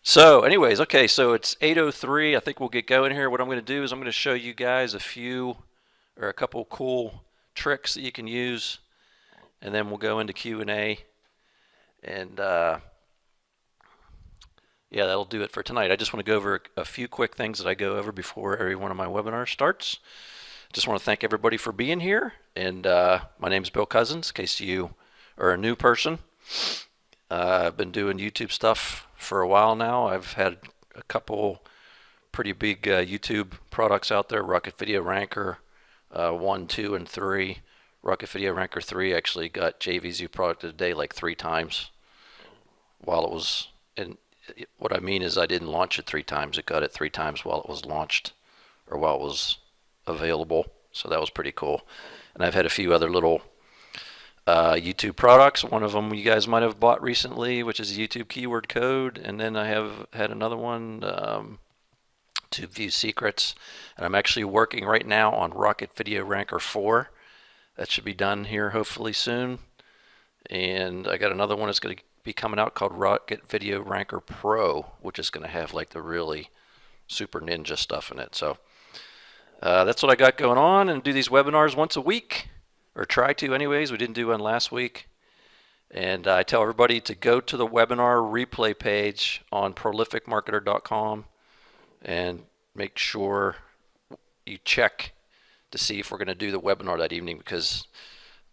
So, anyways, okay, so it's 8:03. I think we'll get going here. What I'm going to do is I'm going to show you guys a couple cool tricks that you can use, and then we'll go into Q&A. And yeah, that'll do it for tonight. I just want to go over a few quick things that I go over before every one of my webinars starts. Just want to thank everybody for being here. And my name is Bill Cousins, in case you are a new person. I've been doing YouTube stuff for a while now. I've had a couple pretty big YouTube products out there: Rocket Video Ranker 1, 2, and 3. Rocket Video Ranker 3 actually got JVZoo product of the day like 3 times while it was in. What I mean is I didn't launch it 3 times. It got it 3 times while it was launched or while it was available. So that was pretty cool. And I've had a few other little YouTube products. One of them you guys might have bought recently, which is YouTube keyword code. And then I have had another one to view secrets. And I'm actually working right now on Rocket Video Ranker 4. That should be done here hopefully soon. And I got another one that's going to be coming out called Rocket Video Ranker Pro, which is going to have like the really super ninja stuff in it. So that's what I got going on, and do these webinars once a week, or try to anyways. We didn't do one last week. And I tell everybody to go to the webinar replay page on prolificmarketer.com and make sure you check to see if we're going to do the webinar that evening, because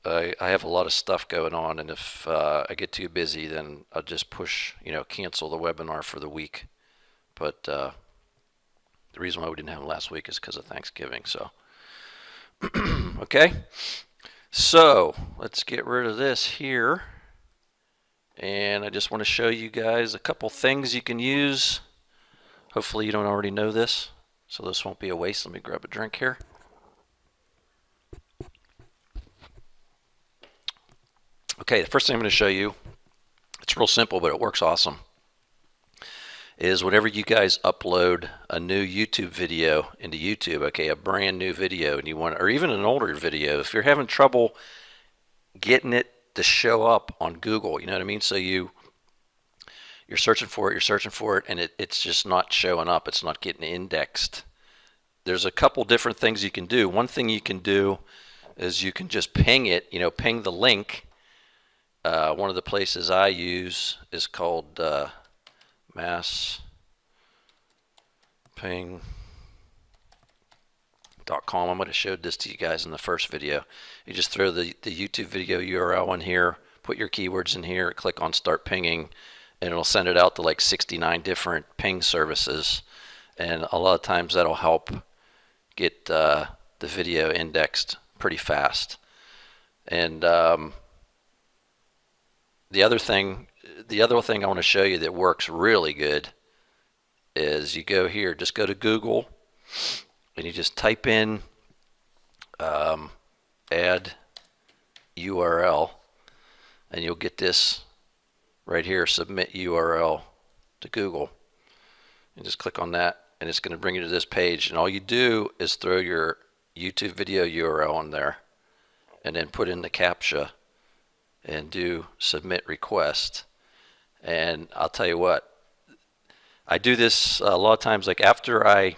I have a lot of stuff going on, and if I get too busy, then I'll just cancel the webinar for the week. But the reason why we didn't have it last week is because of Thanksgiving. So, okay. So let's get rid of this here. And I just want to show you guys a couple things you can use. Hopefully you don't already know this, so this won't be a waste. Let me grab a drink here. Okay, the first thing I'm going to show you, it's real simple, but it works awesome, is whenever you guys upload a new YouTube video into YouTube, okay, a brand new video, and you want, or even an older video, if you're having trouble getting it to show up on Google, you know what I mean? So you're searching for it, and it's just not showing up. It's not getting indexed. There's a couple different things you can do. One thing you can do is you can just ping it, ping the link. One of the places I use is called massping.com. I might have showed this to you guys in the first video. You just throw the YouTube video URL in here, put your keywords in here, click on start pinging, and it'll send it out to like 69 different ping services. And a lot of times that'll help get the video indexed pretty fast. And the other thing I want to show you that works really good is you go here, just go to Google, and you just type in add URL, and you'll get this right here, submit URL to Google. And just click on that, and it's going to bring you to this page. And all you do is throw your YouTube video URL in there, and then put in the CAPTCHA and do submit request. And I'll tell you what, I do this a lot of times, like after I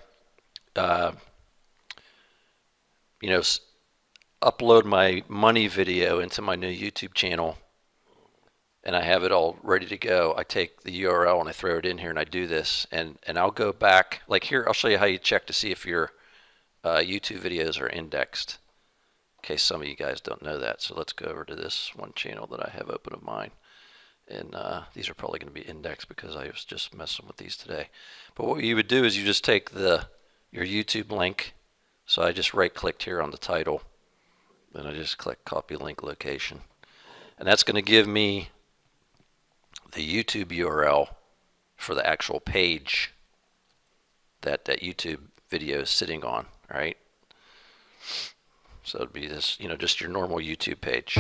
upload my money video into my new YouTube channel and I have it all ready to go, I take the URL and I throw it in here, and I do this, and I'll go back, like here, I'll show you how you check to see if your YouTube videos are indexed, in case some of you guys don't know that. So let's go over to this one channel that I have open of mine. And these are probably going to be indexed because I was just messing with these today. But what you would do is you just take your YouTube link. So I just right clicked here on the title. Then I just click copy link location. And that's going to give me the YouTube URL for the actual page that YouTube video is sitting on, right? So it'd be this, just your normal YouTube page.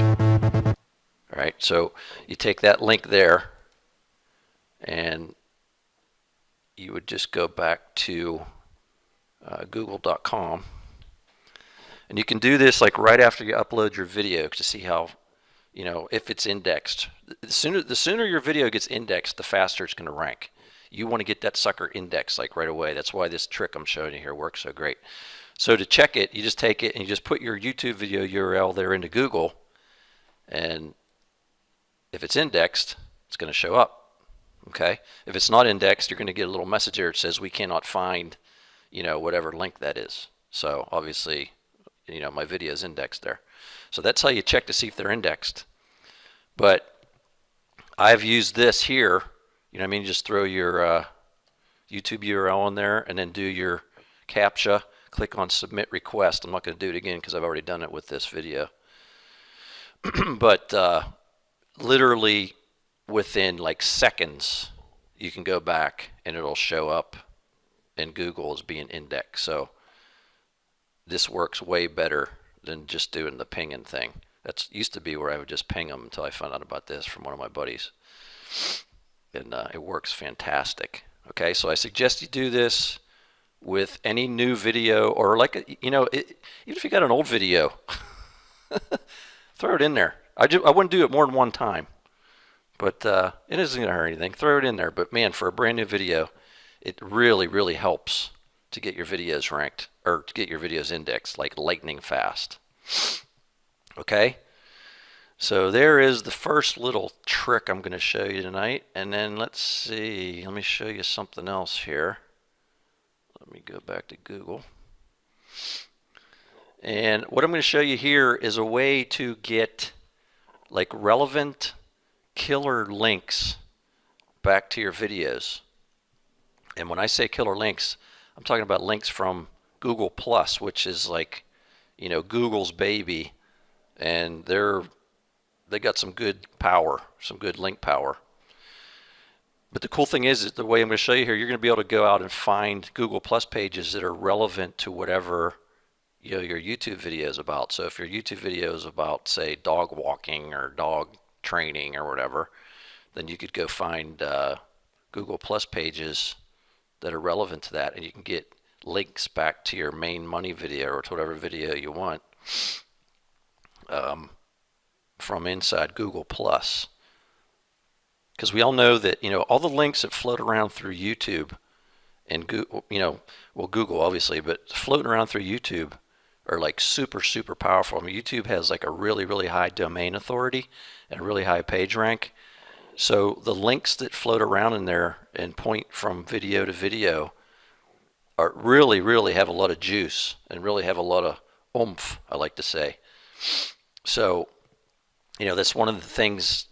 All right, so you take that link there, and you would just go back to google.com, and you can do this like right after you upload your video to see how, if it's indexed. The sooner your video gets indexed, the faster it's going to rank. you want to get that sucker indexed like right away. That's why this trick I'm showing you here works so great. So to check it, you just take it and you just put your YouTube video URL there into Google, and if it's indexed, it's going to show up. Okay. If it's not indexed, you're going to get a little message here that says we cannot find, whatever link that is. So obviously, my video is indexed there. So that's how you check to see if they're indexed. But I've used this here. You just throw your YouTube URL in there and then do your CAPTCHA. Click on submit request. I'm not going to do it again because I've already done it with this video. But literally within like seconds, you can go back and it'll show up in Google as being indexed. So this works way better than just doing the pinging thing. That used to be where I would just ping them until I found out about this from one of my buddies. And it works fantastic. Okay, so I suggest you do this with any new video, or like, even if you got an old video, throw it in there. I wouldn't do it more than one time, but it isn't going to hurt anything. Throw it in there. But man, for a brand new video, it really, really helps to get your videos ranked, or to get your videos indexed like lightning fast. Okay, so there is the first little trick I'm going to show you tonight. And then let's see, let me show you something else here. Let me go back to Google. And what I'm going to show you here is a way to get like relevant killer links back to your videos. And when I say killer links, I'm talking about links from Google Plus, which is like, Google's baby, and they got some good power, some good link power. But the cool thing is the way I'm going to show you here, you're going to be able to go out and find Google Plus pages that are relevant to whatever your YouTube video is about. So if your YouTube video is about, say, dog walking or dog training or whatever, then you could go find Google Plus pages that are relevant to that, and you can get links back to your main money video or to whatever video you want from inside Google Plus. Because we all know that, all the links that float around through YouTube and Google, Google obviously, but floating around through YouTube are like super, super powerful. I mean, YouTube has like a really, really high domain authority and a really high page rank. So the links that float around in there and point from video to video are really, really have a lot of juice and really have a lot of oomph, I like to say. So, that's one of the things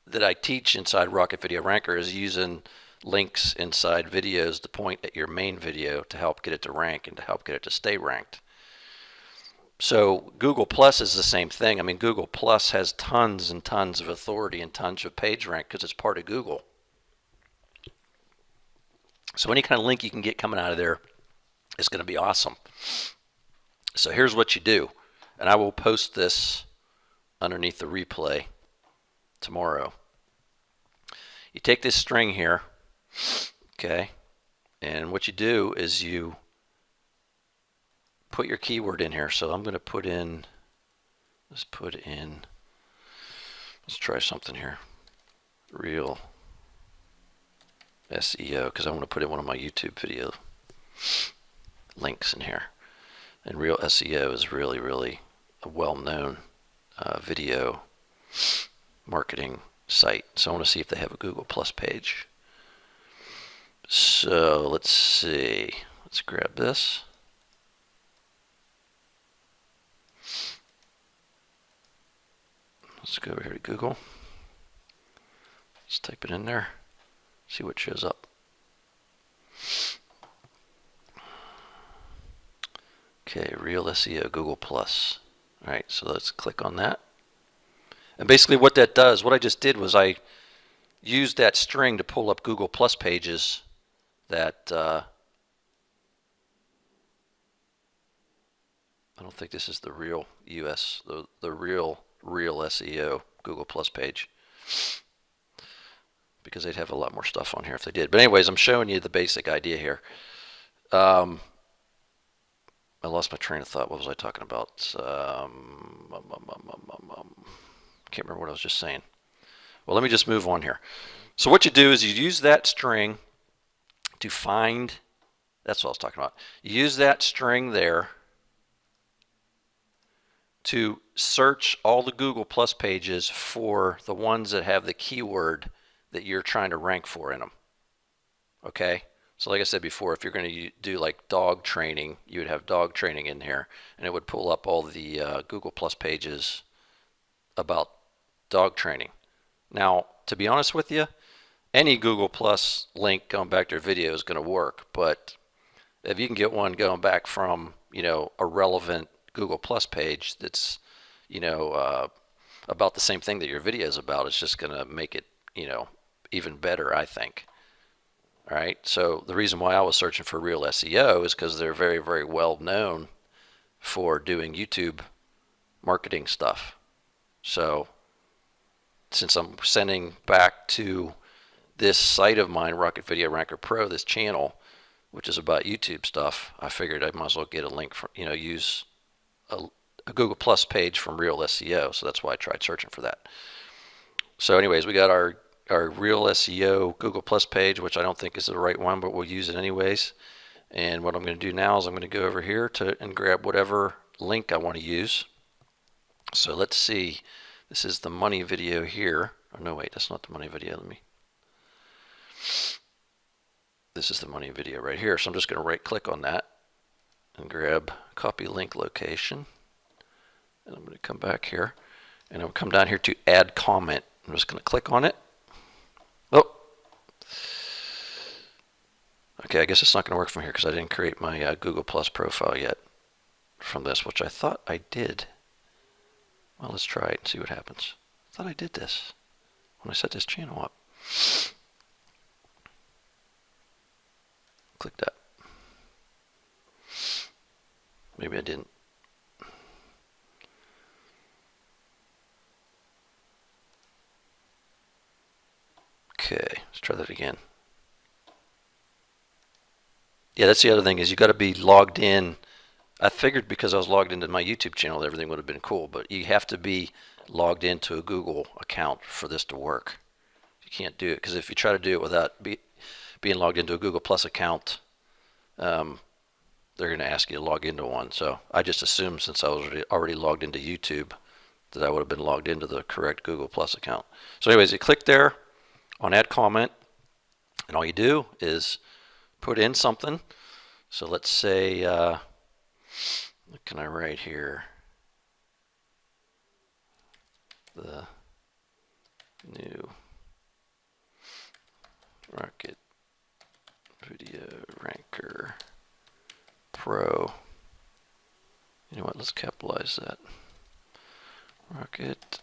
that I teach inside Rocket Video Ranker, is using links inside videos to point at your main video to help get it to rank and to help get it to stay ranked. So Google Plus is the same thing. I mean, Google Plus has tons and tons of authority and tons of page rank because it's part of Google. So any kind of link you can get coming out of there is going to be awesome. So here's what you do, and I will post this underneath the replay tomorrow. You take this string here, okay, and what you do is you put your keyword in here. So I'm going to put in, let's try something here, real SEO, because I want to put in one of my YouTube video links in here. And Real SEO is really, really a well-known video marketing site. So I want to see if they have a Google Plus page. So let's see. Let's grab this. Let's go over here to Google. Let's type it in there. See what shows up. Okay, Real SEO Google Plus. All right, so let's click on that. And basically what that does, what I just did was I used that string to pull up Google Plus pages that I don't think this is the real US, the real SEO Google Plus page, because they'd have a lot more stuff on here if they did. But anyways, I'm showing you the basic idea here. I lost my train of thought. What was I talking about? Can't remember what I was just saying. Well, let me just move on here. So what you do is you use that string to find, that's what I was talking about. Use that string there to search all the Google Plus pages for the ones that have the keyword that you're trying to rank for in them. Okay? So like I said before, if you're going to do like dog training, you would have dog training in here, and it would pull up all the Google Plus pages about dog training. Now, to be honest with you, any Google Plus link going back to your video is going to work, but if you can get one going back from, a relevant Google Plus page that's, about the same thing that your video is about, it's just going to make it, even better, I think. All right. So the reason why I was searching for Real SEO is because they're very, very well known for doing YouTube marketing stuff. So since I'm sending back to this site of mine, Rocket Video Ranker Pro, this channel, which is about YouTube stuff, I figured I might as well get a link from, use a Google Plus page from Real SEO. So that's why I tried searching for that. So anyways, we got our Real SEO Google Plus page, which I don't think is the right one, but we'll use it anyways. And what I'm going to do now is I'm going to go over here and grab whatever link I want to use. So let's see. This is the money video here. Oh, no, wait, that's not the money video. This is the money video right here. So I'm just going to right click on that and grab copy link location. And I'm going to come back here and I'll come down here to add comment. I'm just going to click on it. Oh, okay, I guess it's not going to work from here because I didn't create my Google Plus profile yet from this, which I thought I did. Well, let's try it and see what happens. I thought I did this when I set this channel up. Click that. Maybe I didn't. Okay, let's try that again. Yeah, that's the other thing is you got to be logged in. I figured because I was logged into my YouTube channel, everything would have been cool, but you have to be logged into a Google account for this to work. You can't do it because if you try to do it without being logged into a Google Plus account, they're going to ask you to log into one. So I just assumed since I was already logged into YouTube that I would have been logged into the correct Google Plus account. So anyways, you click there on add comment, and all you do is put in something. So let's say, what can I write here? The new Rocket Video Ranker Pro. You know what? Let's capitalize that. Rocket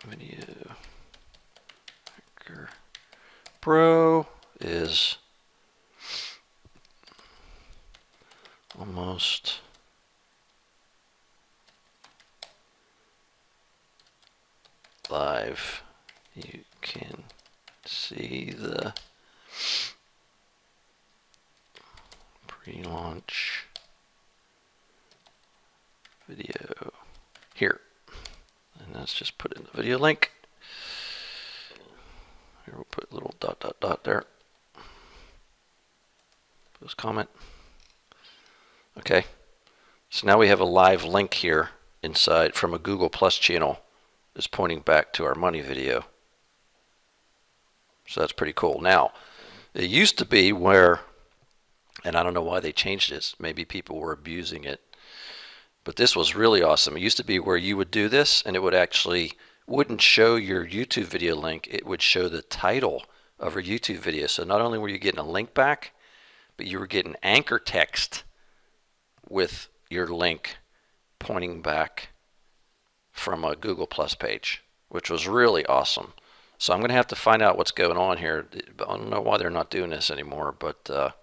Video Ranker Pro is almost live. You can see the pre-launch video here. And let's just put in the video link. Here we'll put a little ... there. Post comment. Okay. So now we have a live link here inside from a Google Plus channel that's pointing back to our money video. So that's pretty cool. Now, it used to be where, and I don't know why they changed this, maybe people were abusing it, but this was really awesome. It used to be where you would do this and it would actually wouldn't show your YouTube video link, it would show the title of a YouTube video. So not only were you getting a link back, but you were getting anchor text with your link pointing back from a Google Plus page, which was really awesome. So I'm going to have to find out what's going on here. I don't know why they're not doing this anymore, but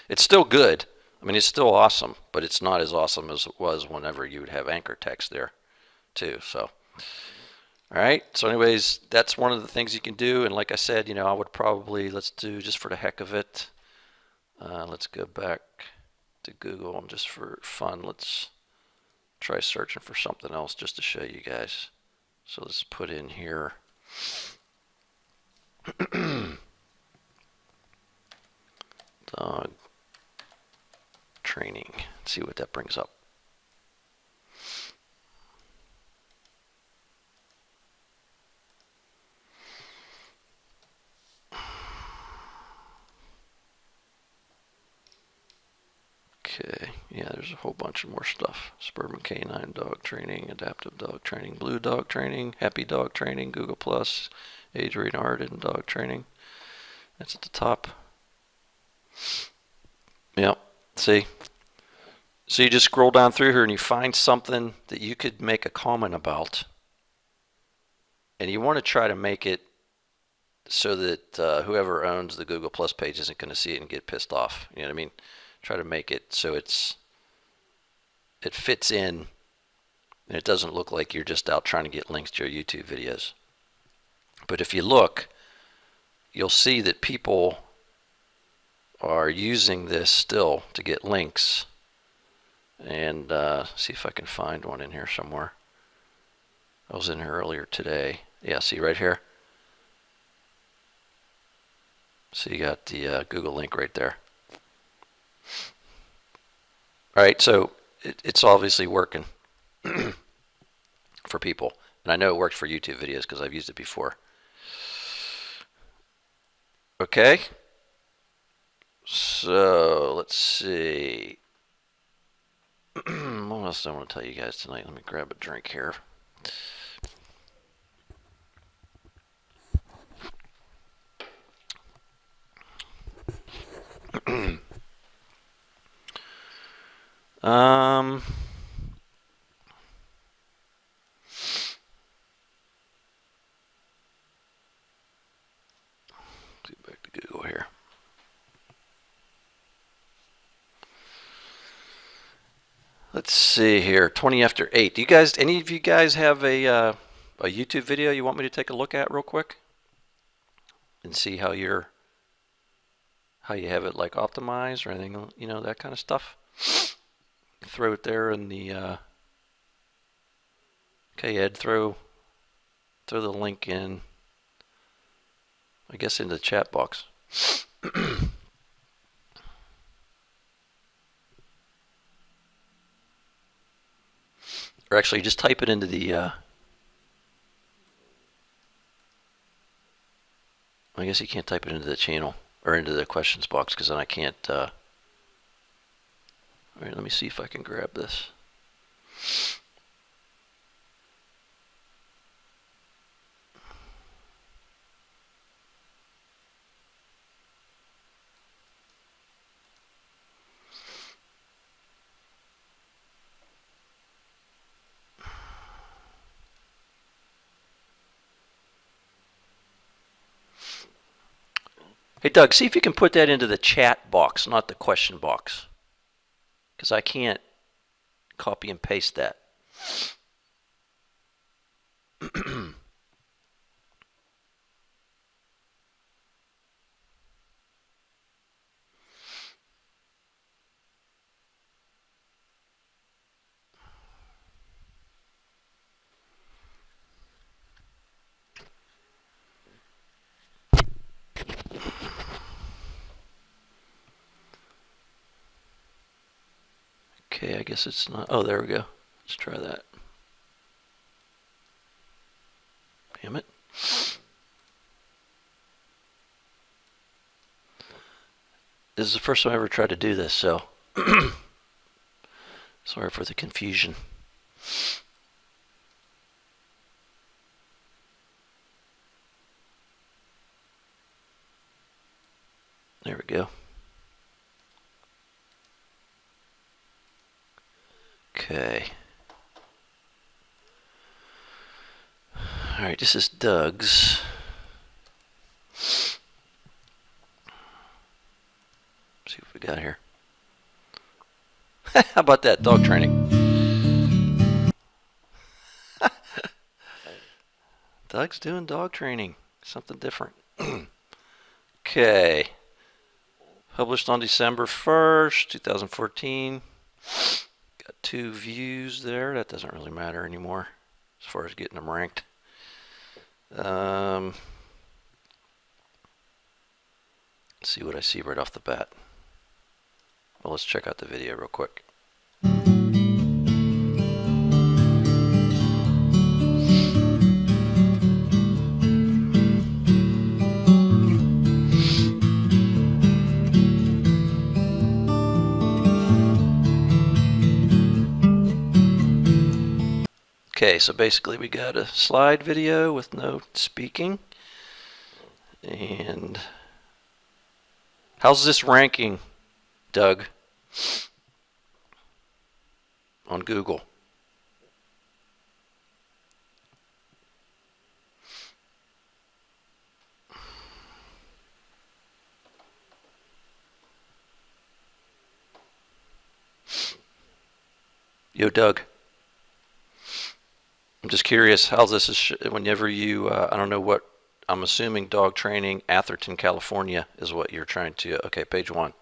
it's still good. I mean, it's still awesome, but it's not as awesome as it was whenever you would have anchor text there too. So, all right. So anyways, that's one of the things you can do. And like I said, I would probably, let's do just for the heck of it. Let's go back to Google and just for fun, let's try searching for something else just to show you guys. So let's put in here. Dog training. Let's see what that brings up. Okay, yeah, there's a whole bunch of more stuff. Suburban Canine Dog Training, Adaptive Dog Training, Blue Dog Training, Happy Dog Training, Google Plus, Age Rated Art and Dog Training. That's at the top. Yep, see? So you just scroll down through here and you find something that you could make a comment about. And you want to try to make it so that whoever owns the Google Plus page isn't going to see it and get pissed off. You know what I mean? Try to make it so it fits in and it doesn't look like you're just out trying to get links to your YouTube videos. But if you look, you'll see that people are using this still to get links. And see if I can find one in here somewhere. I was in here earlier today. Yeah, see right here? So you got the Google link right there. All right, so it's obviously working for people. And I know it works for YouTube videos because I've used it before. Okay. So let's see. What else do I want to tell you guys tonight? Let me grab a drink here. Get back to Google here. Let's see here. 20 after 8. Do you guys, any of you guys have a YouTube video you want me to take a look at real quick and see how you have it like optimized or anything, you know, that kind of stuff? Throw it there in the okay, Ed, throw the link in, I guess, in the chat box. Or actually just type it into the I guess you can't type it into the channel or into the questions box because then I can't all right, let me see if I can grab this. Hey Doug, see if you can put that into the chat box, not the question box, because I can't copy and paste that. Okay, I guess it's not. Oh, there we go. Let's try that. Damn it. This is the first time I ever tried to do this, so sorry for the confusion. There we go. Okay. All right, this is Doug's. Let's see what we got here. How about that? Dog training. Doug's doing dog training. Something different. Okay. Published on December 1st, 2014. Got 2 views there. That doesn't really matter anymore as far as getting them ranked. Let's see what I see right off the bat. Well, let's check out the video real quick. Okay, so basically we got a slide video with no speaking. And how's this ranking, Doug, on Google? Yo, Doug. I'm just curious how this is, whenever you, I don't know what, I'm assuming dog training, Atherton, California is what you're trying to, okay, page 1.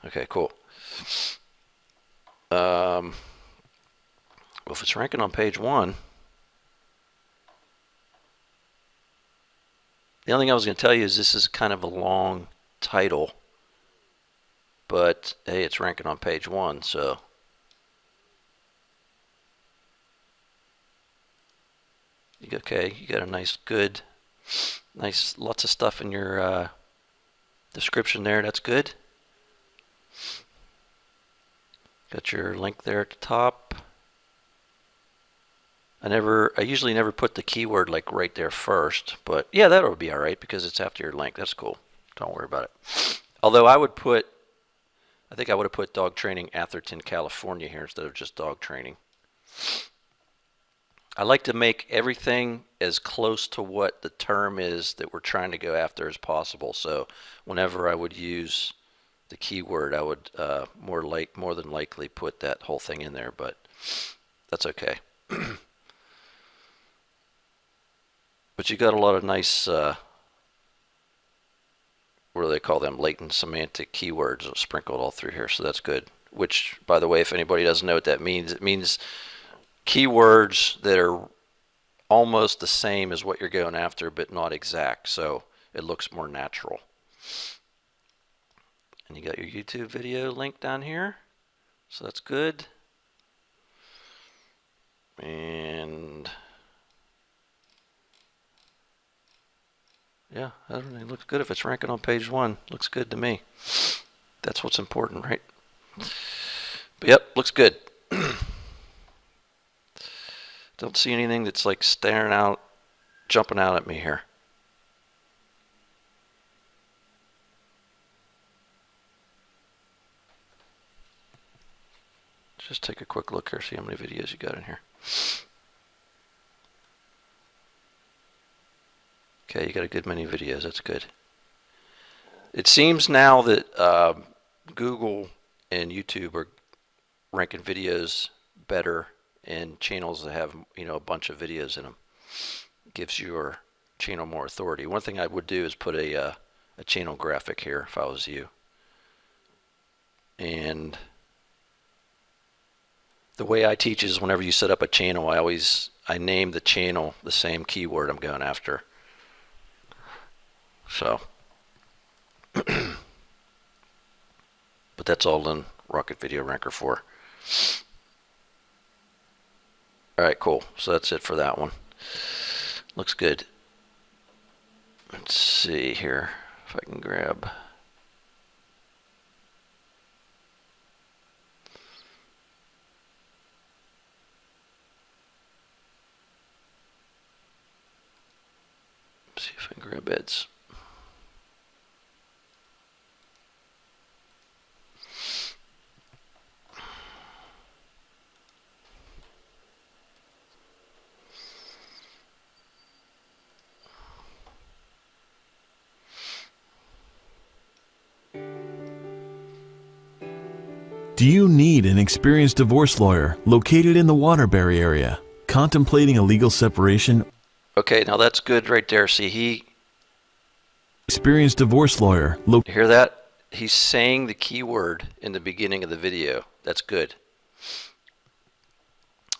Okay, cool. Well, if it's ranking on page 1, the only thing I was going to tell you is this is kind of a long title, but hey, it's ranking on page 1, so. Okay, you got a nice, good, nice, lots of stuff in your description there. That's good. Got your link there at the top. I usually never put the keyword like right there first, but yeah, that'll be all right because it's after your link. That's cool. Don't worry about it. Although I think I would have put dog training Atherton, California here instead of just dog training. I like to make everything as close to what the term is that we're trying to go after as possible. So whenever I would use the keyword, I would more than likely put that whole thing in there, but that's okay. But you got a lot of nice, what do they call them, latent semantic keywords sprinkled all through here, so that's good. Which, by the way, if anybody doesn't know what that means, it means keywords that are almost the same as what you're going after, but not exact, so it looks more natural. And you got your YouTube video link down here, so that's good. And yeah, that really looks good. If it's ranking on page 1, looks good to me. That's what's important, right? But yep, looks good. Don't see anything that's like staring out, jumping out at me here. Just take a quick look here, see how many videos you got in here. Okay, you got a good many videos, that's good. It seems now that Google and YouTube are ranking videos better, and channels that have, a bunch of videos in them gives your channel more authority. One thing I would do is put a channel graphic here if I was you. And the way I teach is whenever you set up a channel, I name the channel the same keyword I'm going after. So, but that's all in Rocket Video Ranker 4. Alright, cool. So that's it for that one. Looks good. Let's see here if I can grab. See if I can grab Ed's. Do you need an experienced divorce lawyer located in the Waterbury area, contemplating a legal separation? Okay, now that's good right there. See, Experienced divorce lawyer. You hear that? He's saying the keyword in the beginning of the video. That's good.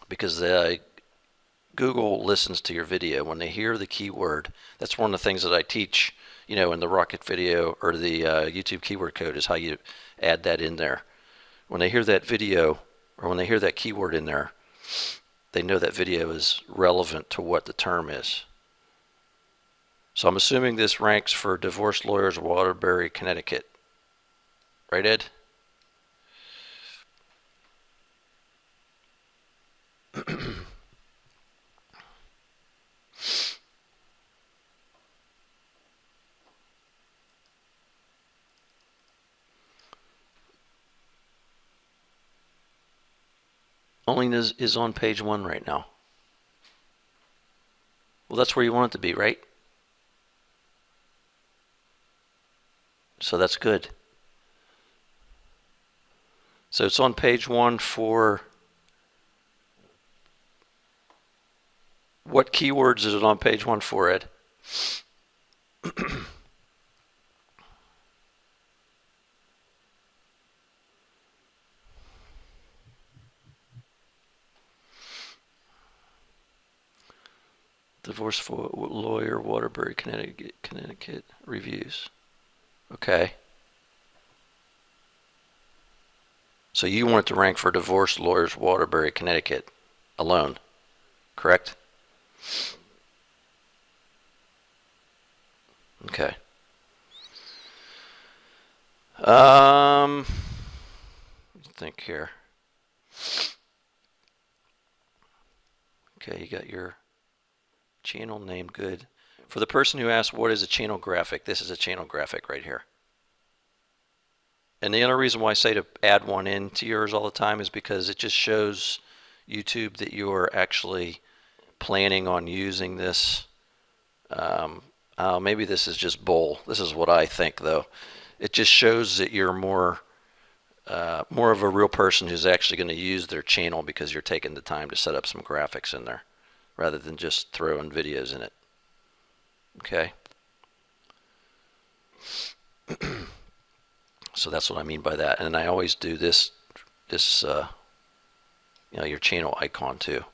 Because Google listens to your video. When they hear the keyword, that's one of the things that I teach in the Rocket video or the YouTube keyword code is how you add that in there. When they hear that video or when they hear that keyword in there, they know that video is relevant to what the term is. So I'm assuming this ranks for divorce lawyers, Waterbury, Connecticut. Right, Ed? Only is on page 1 right now. Well, that's where you want it to be, right? So that's good. So it's on page 1 for what keywords is it on page 1 for, Ed? Divorce lawyer, Waterbury, Connecticut reviews. Okay. So you want it to rank for divorce lawyers, Waterbury, Connecticut alone, correct? Okay. Let's think here. Okay, you got your channel name, good. For the person who asked what is a channel graphic, this is a channel graphic right here. And the other reason why I say to add one into yours all the time is because it just shows YouTube that you are actually planning on using this. Maybe this is just bull. This is what I think, though. It just shows that you're more of a real person who's actually going to use their channel because you're taking the time to set up some graphics in there rather than just throwing videos in it. Okay. So that's what I mean by that. And I always do this your channel icon too.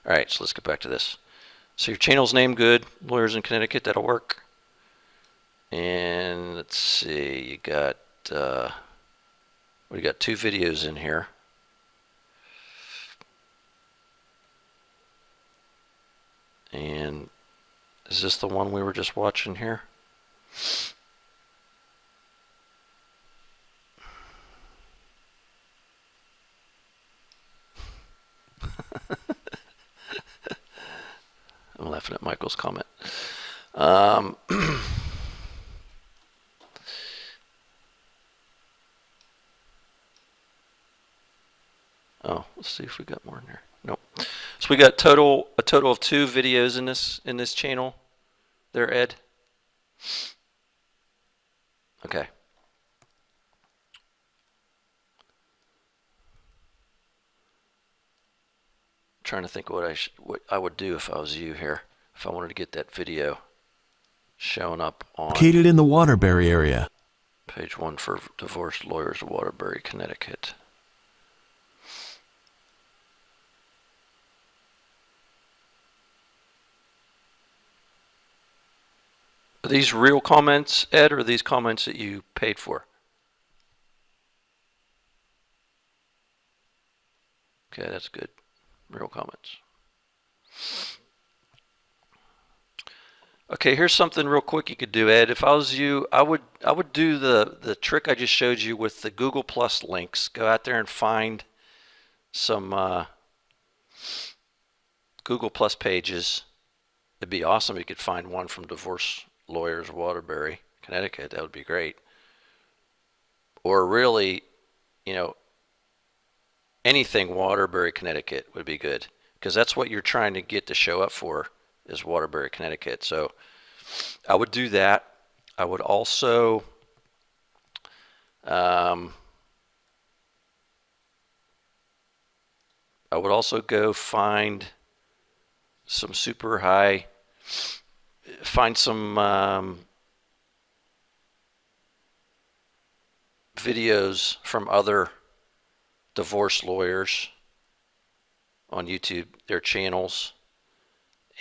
All right, so let's get back to this. So your channel's name good, lawyers in Connecticut, that'll work. And let's see, you got we got 2 videos in here. And is this the one we were just watching here? I'm laughing at Michael's comment. Oh, let's see if we got more in there. Nope. So we got a total of 2 videos in this channel. There, Ed. Okay. Trying to think what I would do if I was you here. If I wanted to get that video showing up on Located in the Waterbury area. page 1 for divorced lawyers, Waterbury, Connecticut. Are these real comments, Ed, or are these comments that you paid for? Okay, that's good. Real comments. Okay, here's something real quick you could do, Ed. If I was you, I would do the trick I just showed you with the Google Plus links. Go out there and find some Google Plus pages. It'd be awesome if you could find one from Divorce Lawyers Waterbury, Connecticut. That would be great. Or really, anything Waterbury, Connecticut would be good, because that's what you're trying to get to show up for, is Waterbury, Connecticut. So I would do that. I would also go find some super high, find some videos from other divorce lawyers on YouTube, their channels,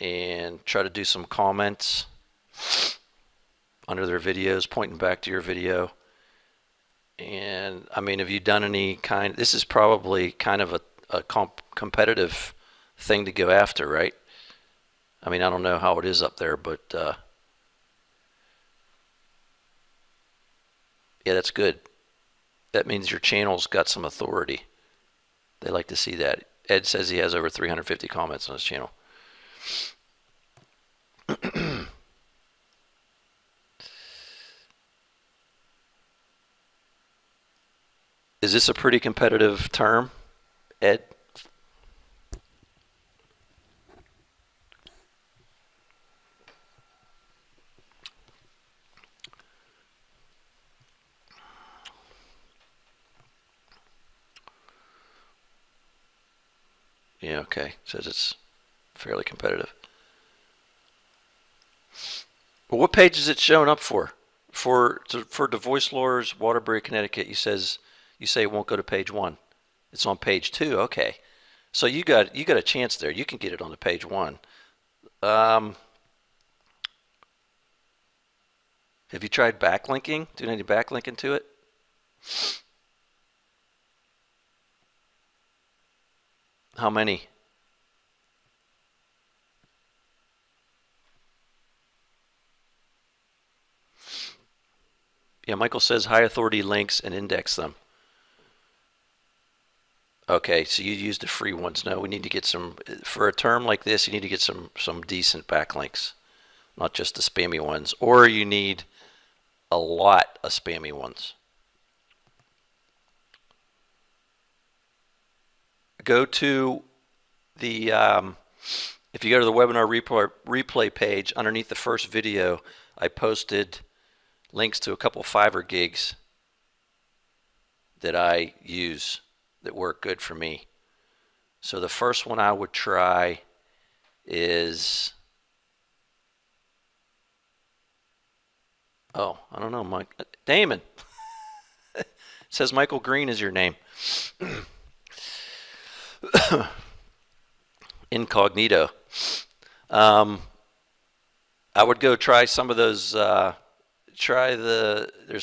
and try to do some comments under their videos, pointing back to your video. And I mean, have you done any kind? This is probably kind of a competitive thing to go after, right? I mean, I don't know how it is up there, but yeah, that's good. That means your channel's got some authority. They like to see that. Ed says he has over 350 comments on his channel. Is this a pretty competitive term, Ed? Yeah, okay. Says it's fairly competitive. Well, what page is it showing up for? For Divorce Lawyers, Waterbury, Connecticut, you say it won't go to page 1. It's on page 2. Okay. So you got a chance there. You can get it on the page 1. Have you tried backlinking? Doing any backlinking to it? How many? Yeah, Michael says high authority links and index them. Okay, so you used the free ones. No, we need to get some, for a term like this, you need to get some decent backlinks, not just the spammy ones. Or you need a lot of spammy ones. Go to the, if you go to the webinar replay page, underneath the first video, I posted links to a couple Fiverr gigs that I use that work good for me. So the first one I would try is, oh, I don't know, Mike. Damon. It says Michael Green is your name. Incognito. I would go try some of those. There's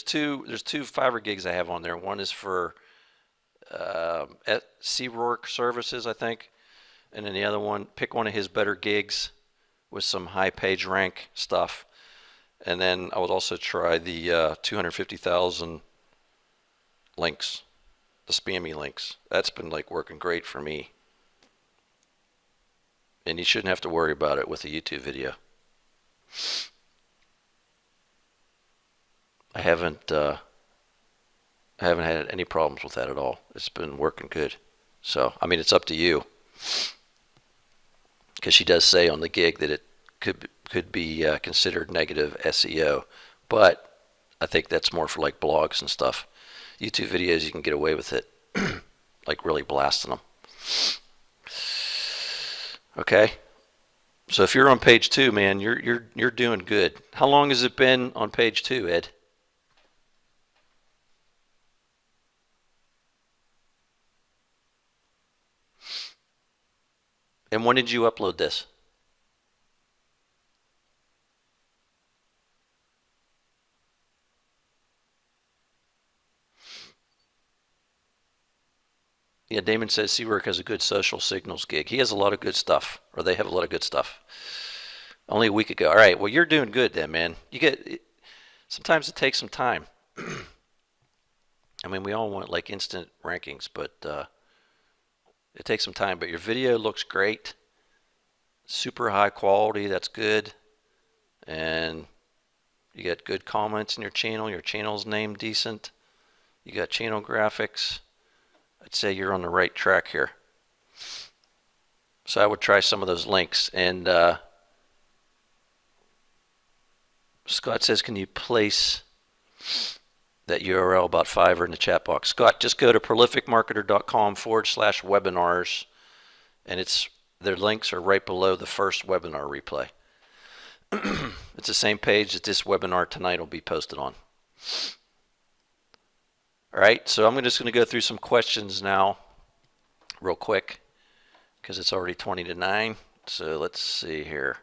two Fiverr gigs I have on there. One is for at Seawork Services, I think, and then the other one, pick one of his better gigs with some high page rank stuff. And then I would also try the 250,000 links, the spammy links. That's been like working great for me. And you shouldn't have to worry about it with a YouTube video. I haven't had any problems with that at all. It's been working good. So, I mean, it's up to you. Because she does say on the gig that it could be considered negative SEO. But I think that's more for like blogs and stuff. YouTube videos, you can get away with it. Like really blasting them. Okay. So if you're on page 2, man, you're doing good. How long has it been on page 2, Ed? And when did you upload this? Yeah, Damon says Seawork has a good social signals gig. He has a lot of good stuff, or they have a lot of good stuff. Only a week ago. All right, well, you're doing good then, man. Sometimes it takes some time. I mean, we all want like instant rankings, but it takes some time. But your video looks great. Super high quality, that's good. And you got good comments in your channel. Your channel's named decent. You got channel graphics. I'd say you're on the right track here. So I would try some of those links. And Scott says, can you place that URL about Fiverr in the chat box? Scott, just go to prolificmarketer.com/webinars, and their links are right below the first webinar replay. It's the same page that this webinar tonight will be posted on. All right, so I'm just going to go through some questions now real quick because it's already 20 to 9. So let's see here.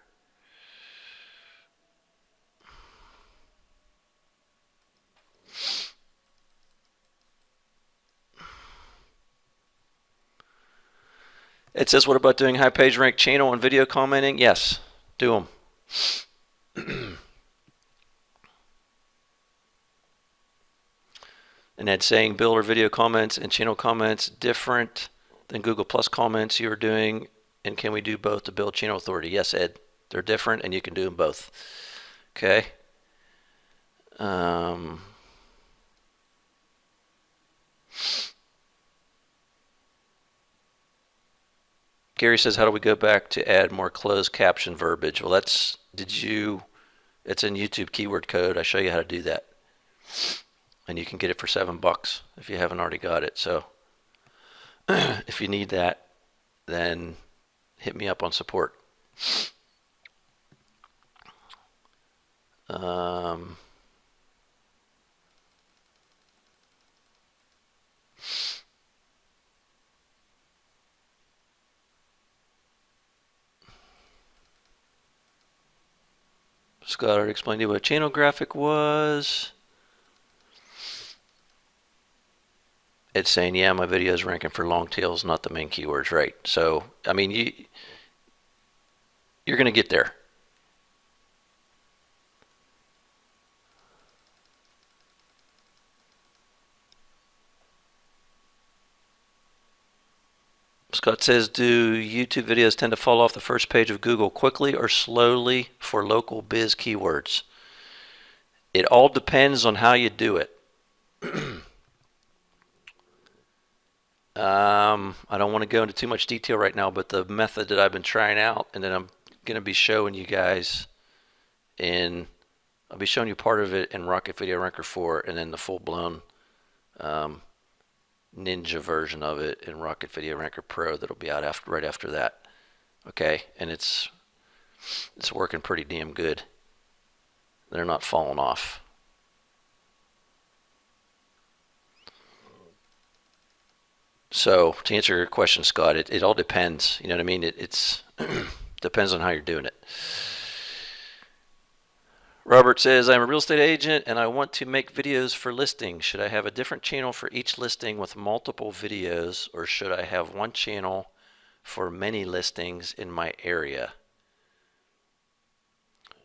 It says, what about doing high page rank channel and video commenting? Yes, do them. And Ed saying bill or video comments and channel comments different than Google Plus comments you are doing, and can we do both to build channel authority? Yes, Ed, they're different, and you can do them both. Okay. Gary says, how do we go back to add more closed caption verbiage? Well, it's in YouTube keyword code. I show you how to do that. And you can get it for $7 if you haven't already got it. So if you need that, then hit me up on support. Scott already explained to you what a channel graphic was. It's saying, yeah, my video is ranking for long tails, not the main keywords, right? So, I mean, you're going to get there. Scott says, do YouTube videos tend to fall off the first page of Google quickly or slowly for local biz keywords? It all depends on how you do it. I don't want to go into too much detail right now, but the method that I've been trying out, and then I'm going to be showing you guys I'll be showing you part of it in Rocket Video Ranker 4, and then the full-blown ninja version of it in Rocket Video Ranker Pro that'll be out right after that. Okay, and it's working pretty damn good. They're not falling off. So to answer your question, Scott, it all depends. You know what I mean? It's depends on how you're doing it. Robert says, I'm a real estate agent and I want to make videos for listings. Should I have a different channel for each listing with multiple videos, or should I have one channel for many listings in my area?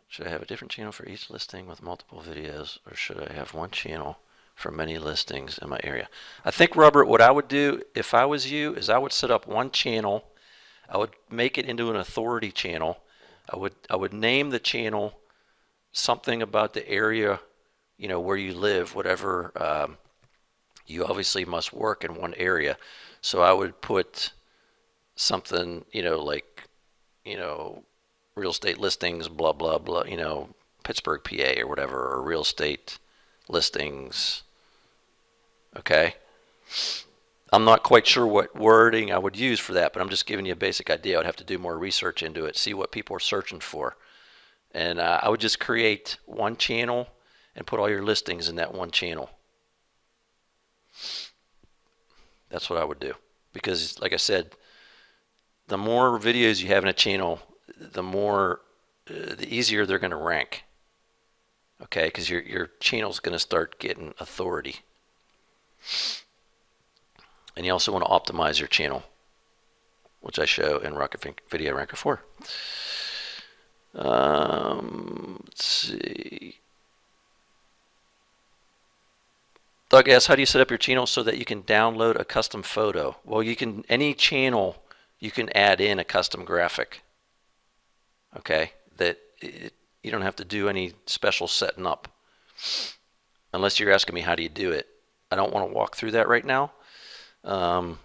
Should I have a different channel for each listing with multiple videos, or should I have one channel for many listings in my area? I think, Robert, what I would do if I was you is I would set up one channel. I would make it into an authority channel. I would name the channel something about the area, you know, where you live, whatever. You obviously must work in one area. So I would put something, you know, like, you know, real estate listings, blah, blah, blah, you know, Pittsburgh, PA or whatever, or real estate listings. Okay. I'm not quite sure what wording I would use for that, but I'm just giving you a basic idea. I'd have to do more research into it, see what people are searching for. And I would just create one channel and put all your listings in that one channel. That's what I would do. Because, like I said, the more videos you have in a channel, the easier they're going to rank. Okay, because your channel's going to start getting authority. And you also want to optimize your channel, which I show in Rocket Video Ranker 4. Let's see. Doug asks, how do you set up your channel so that you can download a custom photo? Well, any channel, you can add in a custom graphic. Okay, you don't have to do any special setting up. Unless you're asking me how do you do it. I don't want to walk through that right now. But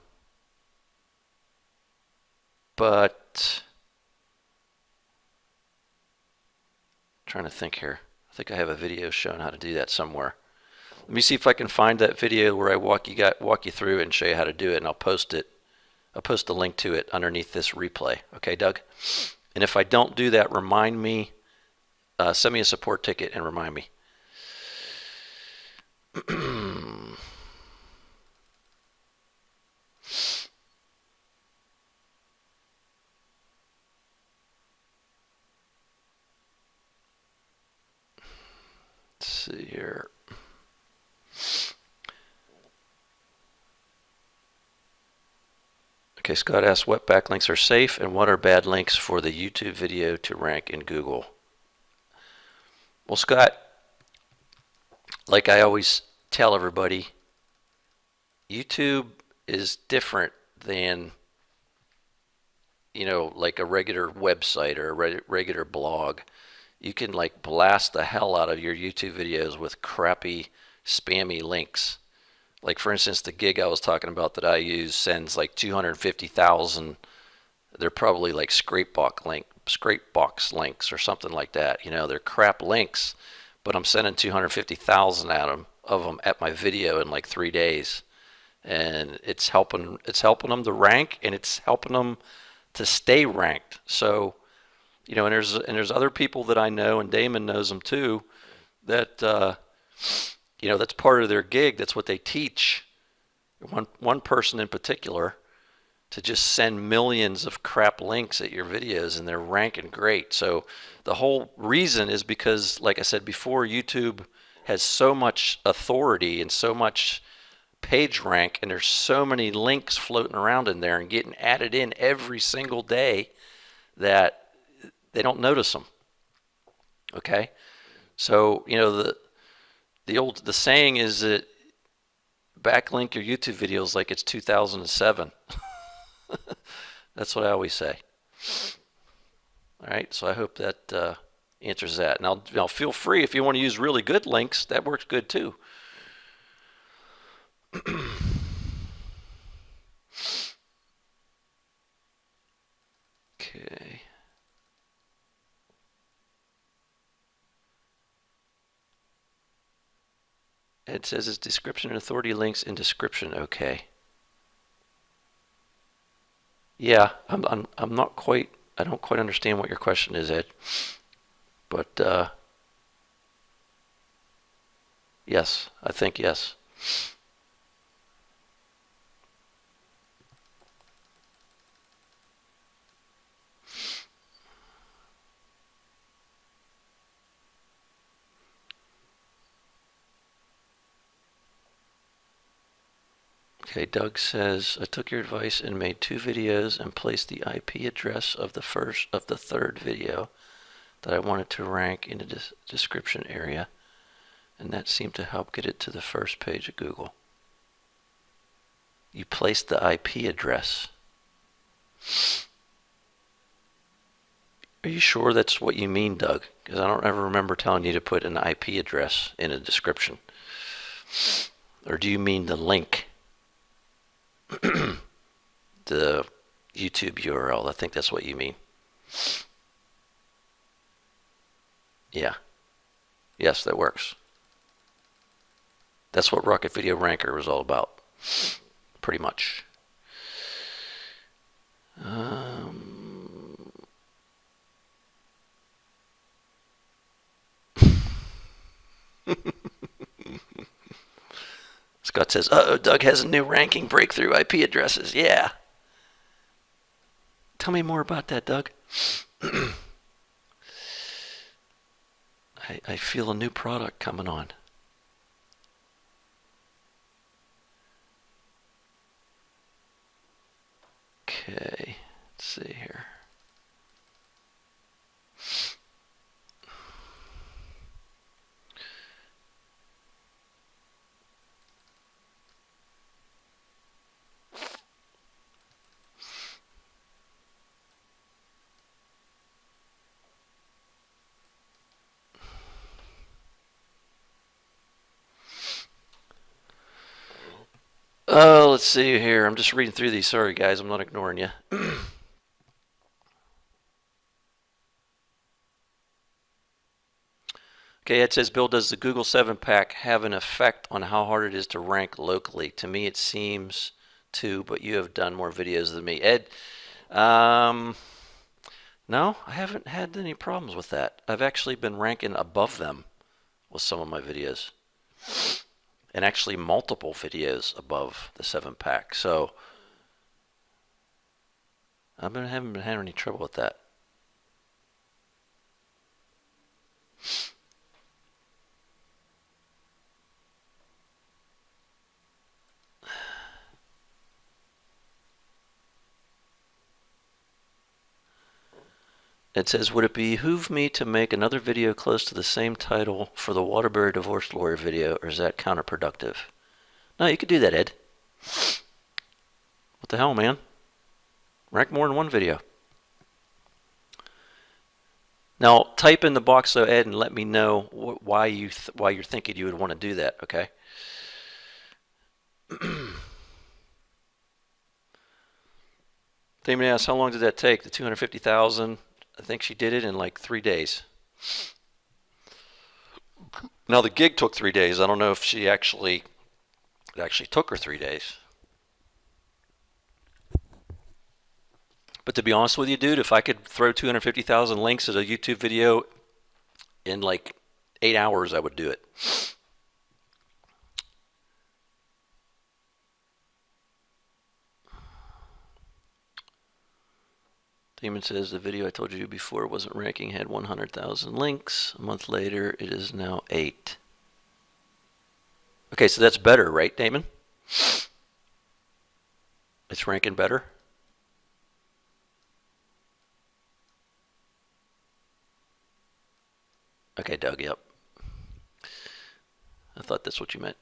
I'm trying to think here. I think I have a video showing how to do that somewhere. Let me see if I can find that video where I walk you through it and show you how to do it, and I'll post it. I'll post the link to it underneath this replay. Okay, Doug? And if I don't do that, remind me. Send me a support ticket and remind me. Let's see here. Okay, Scott asks what backlinks are safe and what are bad links for the YouTube video to rank in Google. Well, Scott, like I always tell everybody, YouTube is different than, like a regular website or a regular blog. You can like blast the hell out of your YouTube videos with crappy, spammy links. Like for instance, the gig I was talking about that I use sends like 250,000. They're probably like scrapebox links or something like that. They're crap links, but I'm sending 250,000 of them at my video in like 3 days, and it's helping them to rank, and it's helping them to stay ranked. So, and there's other people that I know, and Damon knows them too, that that's part of their gig. That's what they teach. One person in particular, to just send millions of crap links at your videos, and they're ranking great. So the whole reason is because, like I said before, YouTube has so much authority and so much page rank, and there's so many links floating around in there and getting added in every single day that they don't notice them. Okay, so the saying is that backlink your YouTube videos like it's 2007. That's what I always say. All right, so I hope that answers that. Now feel free if you want to use really good links, that works good too. Okay. Ed says it's description and authority links in description. Okay. Yeah, I'm not quite. I don't quite understand what your question is, Ed. But yes, I think yes. Okay, Doug says, I took your advice and made 2 videos and placed the IP address of the third video that I wanted to rank in the description area, and that seemed to help get it to the first page of Google. You placed the IP address. Are you sure that's what you mean, Doug? Because I don't ever remember telling you to put an IP address in a description. Or do you mean the link? The YouTube URL. I think that's what you mean. Yeah. Yes, that works. That's what Rocket Video Ranker was all about. Pretty much. Scott says, uh-oh, Doug has a new ranking breakthrough, IP addresses. Yeah. Tell me more about that, Doug. I feel a new product coming on. Okay, let's see here. Oh, let's see here. I'm just reading through these. Sorry, guys. I'm not ignoring you. Okay, it says, Bill, does the Google 7-pack have an effect on how hard it is to rank locally? To me, it seems to, but you have done more videos than me. Ed, no, I haven't had any problems with that. I've actually been ranking above them with some of my videos. And actually multiple videos above the 7-pack. So I haven't been having any trouble with that. It says, would it behoove me to make another video close to the same title for the Waterbury divorce lawyer video, or is that counterproductive? No, you could do that, Ed. What the hell, man? Rank more than one video. Now, type in the box, though, Ed, and let me know why you're thinking you would want to do that, okay? Damon asks, how long did that take? The 250,000? I think she did it in like 3 days. Now, the gig took 3 days. I don't know if it actually took her 3 days. But to be honest with you, dude, if I could throw 250,000 links at a YouTube video in like 8 hours, I would do it. Damon says the video I told you before wasn't ranking, had 100,000 links. A month later, it is now 8. Okay, so that's better, right, Damon? It's ranking better? Okay, Doug, yep. I thought that's what you meant.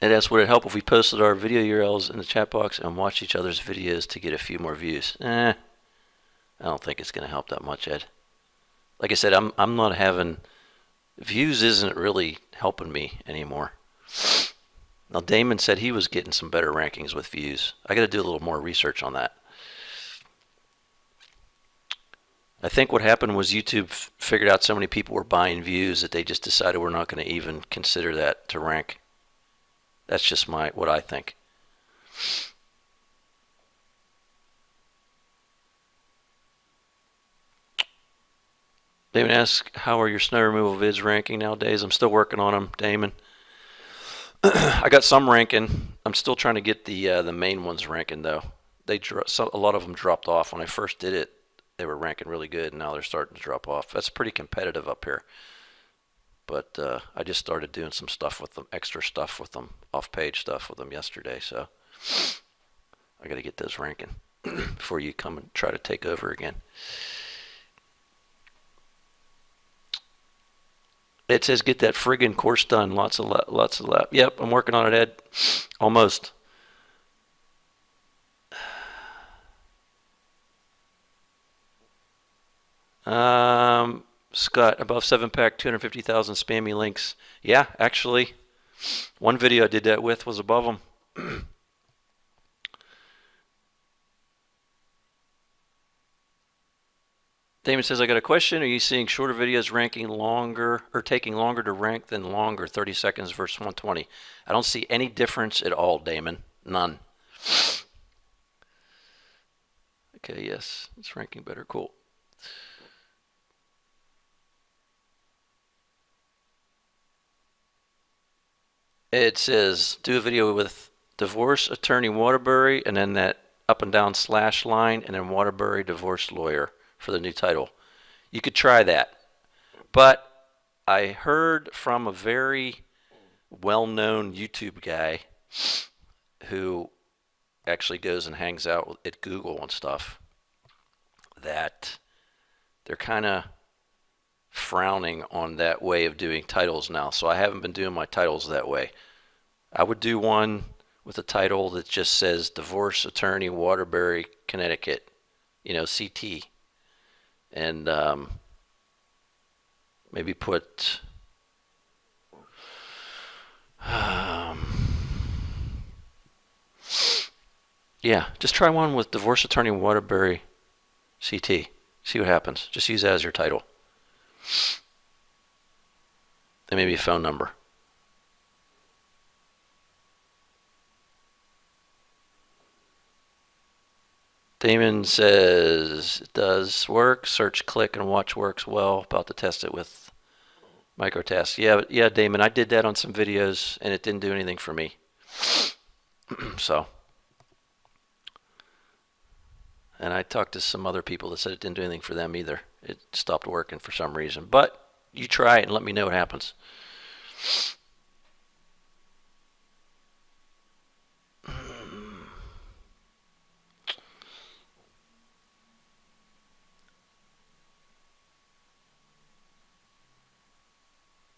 It asks, would it help if we posted our video URLs in the chat box and watched each other's videos to get a few more views? I don't think it's going to help that much, Ed. Like I said, I'm not having... Views isn't really helping me anymore. Now, Damon said he was getting some better rankings with views. I got to do a little more research on that. I think what happened was YouTube figured out so many people were buying views that they just decided we're not going to even consider that to rank. That's just what I think. Damon asks, how are your snow removal vids ranking nowadays? I'm still working on them, Damon. I got some ranking. I'm still trying to get the main ones ranking, though. A lot of them dropped off. When I first did it, they were ranking really good, and now they're starting to drop off. That's pretty competitive up here. But I just started doing some stuff with them, extra stuff with them, off-page stuff with them yesterday. So I got to get those ranking before you come and try to take over again. It says get that friggin' course done. Lots of lap. Yep, I'm working on it, Ed. Almost. Scott, above 7-pack, 250,000 spammy links. Yeah, actually, one video I did that with was above them. Damon says, I got a question. Are you seeing shorter videos ranking longer or taking longer to rank than longer, 30 seconds versus 120? I don't see any difference at all, Damon. None. Okay, yes, it's ranking better. Cool. It says, do a video with divorce attorney Waterbury and then that up and down slash line and then Waterbury divorce lawyer for the new title. You could try that. But I heard from a very well-known YouTube guy who actually goes and hangs out at Google and stuff that they're kind of frowning on that way of doing titles now. So I haven't been doing my titles that way. I would do one with a title that just says Divorce Attorney Waterbury, Connecticut, CT. And maybe put yeah, just try one with Divorce Attorney Waterbury CT. See what happens. Just use that as your title. And maybe a phone number. Damon says it does work. Search, click, and watch works well. About to test it with microtasks. Yeah, Damon, I did that on some videos, and it didn't do anything for me. So, and I talked to some other people that said it didn't do anything for them either. It stopped working for some reason. But you try it and let me know what happens.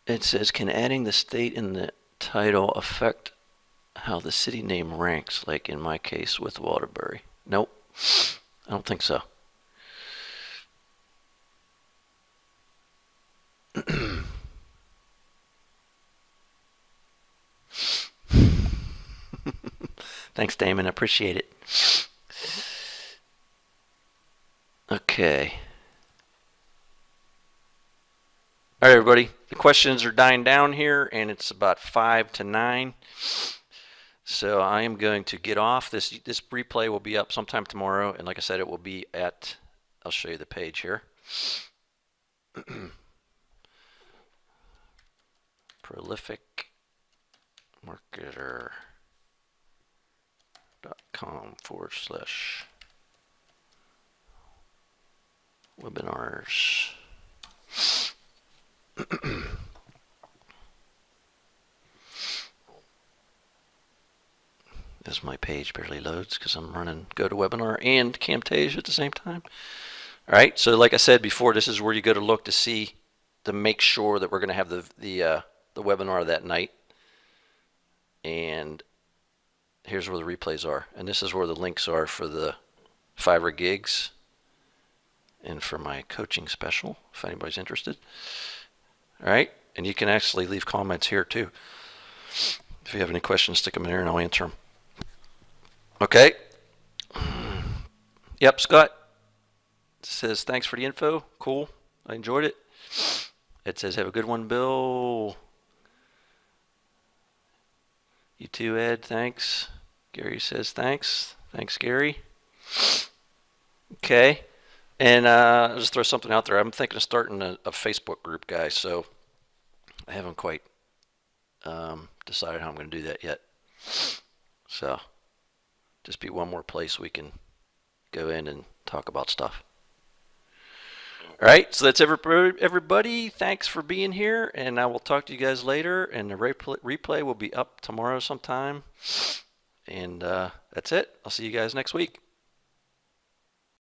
It says, can adding the state in the title affect how the city name ranks, like in my case with Waterbury? Nope, I don't think so. Thanks, Damon. I appreciate it. Okay. All right, everybody. The questions are dying down here, and it's about 5 to 9. So I am going to get off. This replay will be up sometime tomorrow, and like I said, it will be at, I'll show you the page here. prolificmarketer.com/webinars. As my page barely loads because I'm running GoToWebinar and Camtasia at the same time. All right, so like I said before, this is where you go to look to see, to make sure that we're going to have the webinar that night. And here's where the replays are, and this is where the links are for the Fiverr gigs and for my coaching special, if anybody's interested. All right, and you can actually leave comments here too. If you have any questions, stick them in here and I'll answer them. Okay. Yep, Scott says, thanks for the info. Cool. I enjoyed it. It says, have a good one, Bill. You too, Ed. Thanks. Gary says, thanks. Thanks, Gary. Okay. And I'll just throw something out there. I'm thinking of starting a Facebook group, guys. So I haven't quite decided how I'm going to do that yet. So just be one more place we can go in and talk about stuff. All right, so that's everybody. Thanks for being here, and I will talk to you guys later. And the replay will be up tomorrow sometime. And that's it. I'll see you guys next week.